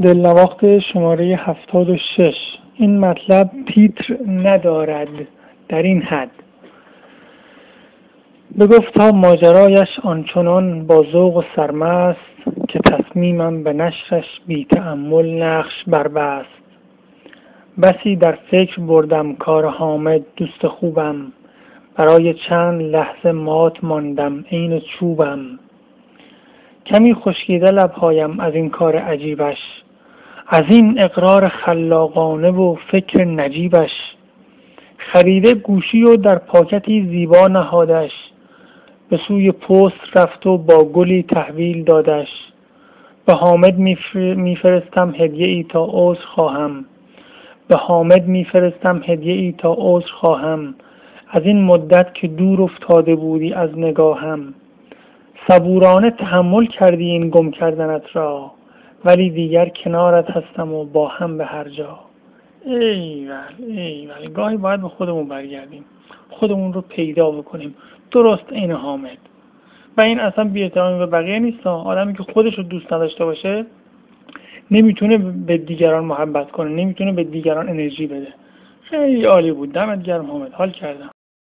دلنواخت شماره 76. این مطلب تیتر ندارد در این حد. بگفتا ماجرایش آنچنان با ذوق و سرمست که تصمیمم به نشرش بی تأمل نقش بربست. بسی در فکر بردم کار حامد دوست خوبم، برای چند لحظه مات ماندم عین چوبم. کمی خشکیده لبهایم از این کار عجیبش، از این اقرار خلاقانه و فکر نجیبش. خریده گوشی و در پاکتی زیبا نهادش، به سوی پست رفت و با گلی تحویل دادش. به حامد میفرستم هدیه ای تا عذر خواهم، به حامد میفرستم هدیه ای تا عذر خواهم. از این مدت که دور افتاده بودی از نگاهم، صبورانه تحمل کردی این گم کردنت را، ولی دیگر کنارت هستم و با هم به هر جا. ایول گاهی باید به خودمون برگردیم، خودمون رو پیدا بکنیم. درست این حامد. و این اصلا بی‌احترامی به بقیه نیست. آدمی که خودش رو دوست نداشته باشه نمیتونه به دیگران محبت کنه، نمیتونه به دیگران انرژی بده. خیلی عالی بود. دمت گرم حامد، حال کردم.